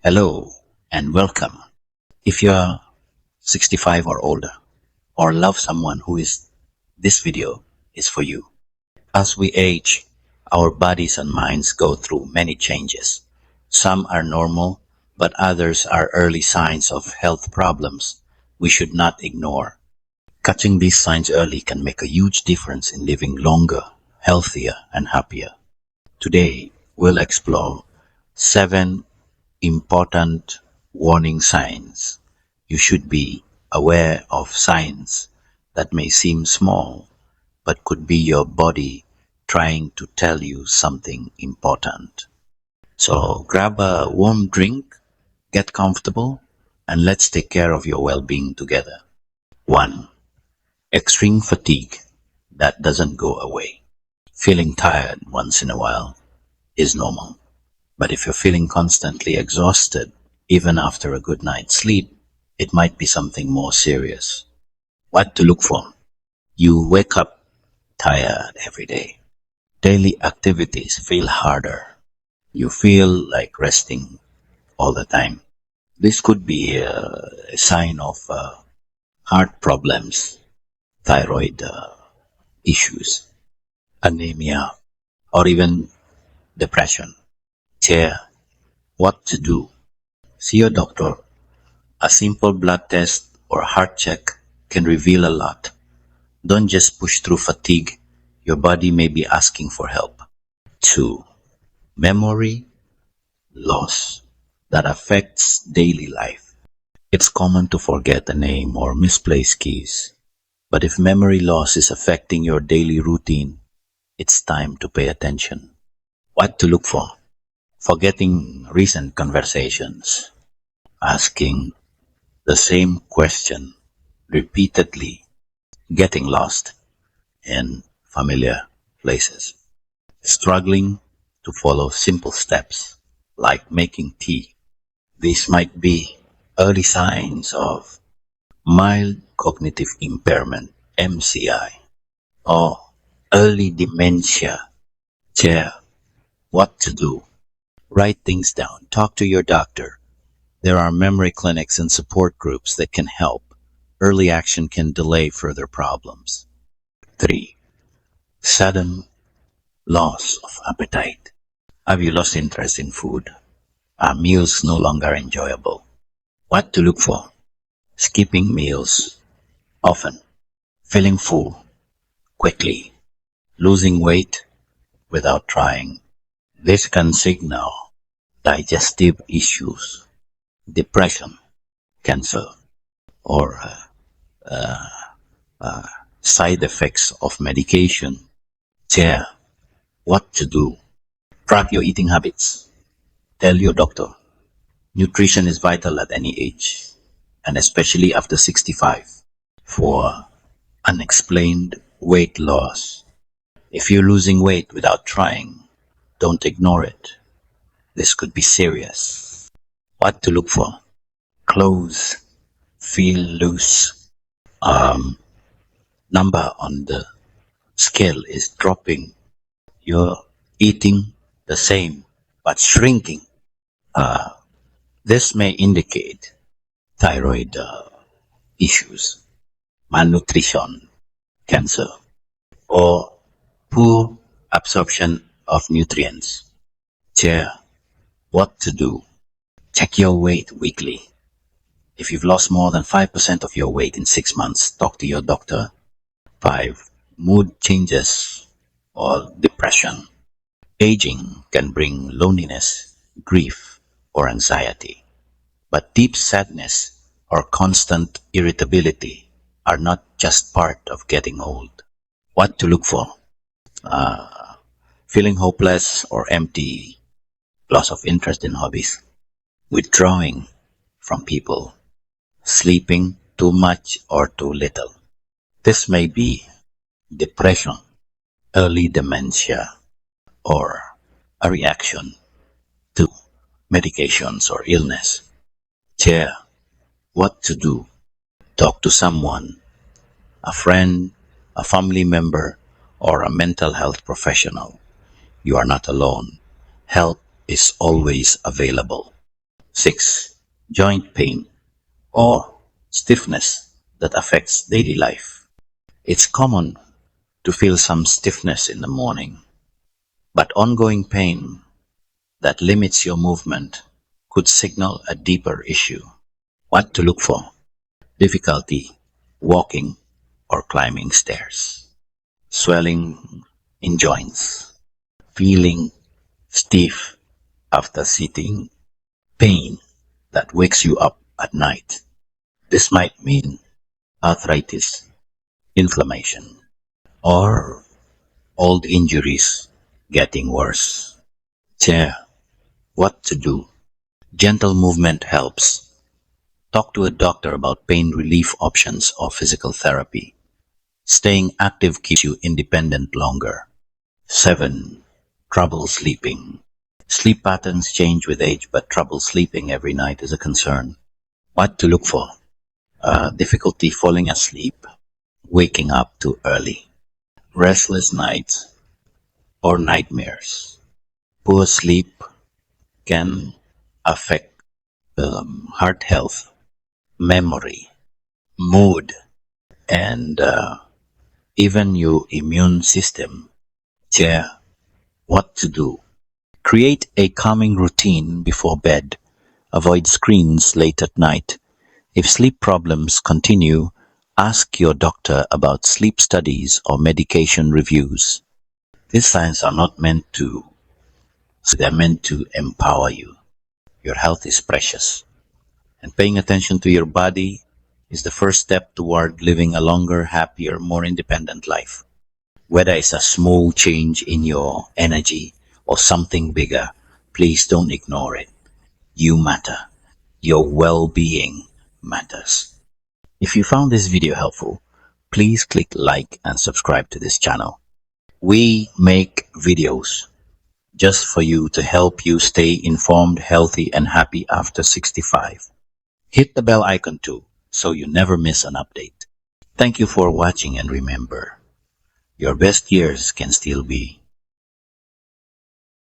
Hello and welcome. If you're 65 or older or love someone who is, this video is for you. As we age, our bodies and minds go through many changes. Some are normal, but others are early signs of health problems we should not ignore. Catching these signs early can make a huge difference in living longer, healthier, and happier. Today, we'll explore 7 important warning signs. You should be aware of signs that may seem small, but could be your body trying to tell you something important. So grab a warm drink, get comfortable, and let's take care of your well-being together. 1. Extreme fatigue that doesn't go away. Feeling tired once in a while is normal. But if you're feeling constantly exhausted, even after a good night's sleep, it might be something more serious. What to look for? You wake up tired every day. Daily activities feel harder. You feel like resting all the time. This could be a sign of heart problems, thyroid issues, anemia, or even depression. Chair, what to do? See your doctor. A simple blood test or heart check can reveal a lot. Don't just push through fatigue. Your body may be asking for help. 2. Memory loss that affects daily life. It's common to forget a name or misplace keys. But if memory loss is affecting your daily routine, it's time to pay attention. What to look for? Forgetting recent conversations. Asking the same question repeatedly, getting lost in familiar places, struggling to follow simple steps like making tea. These might be early signs of mild cognitive impairment, MCI, or early dementia. Chair, what to do? Write things down. Talk to your doctor. There are memory clinics and support groups that can help. Early action can delay further problems. 3. Sudden loss of appetite. Have you lost interest in food? Are meals no longer enjoyable? What to look for? Skipping meals often, feeling full quickly, losing weight without trying. This can signal digestive issues, depression, cancer, or side effects of medication. Share what to do. Track your eating habits. Tell your doctor. Nutrition is vital at any age, and especially after 65, for unexplained weight loss. If you're losing weight without trying, don't ignore it. This could be serious. What to look for? Clothes feel loose. Number on the scale is dropping. You're eating the same but shrinking. This may indicate thyroid issues, malnutrition, cancer, or poor absorption of nutrients. Chair, what to do? Check your weight weekly. If you've lost more than 5% of your weight in 6 months, talk to your doctor. 5. Mood changes or depression. Aging can bring loneliness, grief, or anxiety. But deep sadness or constant irritability are not just part of getting old. What to look for? Feeling hopeless or empty, loss of interest in hobbies, withdrawing from people, sleeping too much or too little. This may be depression, early dementia, or a reaction to medications or illness. Chair, what to do? Talk to someone, a friend, a family member, or a mental health professional. You are not alone. Help is always available. 6. Joint pain or stiffness that affects daily life. It's common to feel some stiffness in the morning, but ongoing pain that limits your movement could signal a deeper issue. What to look for? Difficulty walking or climbing stairs. Swelling in joints. Feeling stiff after sitting. Pain that wakes you up at night. This might mean arthritis, inflammation, or old injuries getting worse. Chair. What to do? Gentle movement helps. Talk to a doctor about pain relief options or physical therapy. Staying active keeps you independent longer. 7. Trouble sleeping. Sleep patterns change with age, but trouble sleeping every night is a concern. What to look for? Difficulty falling asleep, waking up too early, restless nights, or nightmares. Poor sleep can affect heart health, memory, mood, and even your immune system. Chair. What to do? Create a calming routine before bed. Avoid screens late at night. If sleep problems continue, ask your doctor about sleep studies or medication reviews. These signs are not meant to, they're meant to empower you. Your health is precious, and paying attention to your body is the first step toward living a longer, happier, more independent life. Whether it's a small change in your energy or something bigger, please don't ignore it. You matter. Your well-being matters. If you found this video helpful, please click like and subscribe to this channel. We make videos just for you to help you stay informed, healthy, and happy after 65. Hit the bell icon too, so you never miss an update. Thank you for watching, and remember, your best years can still be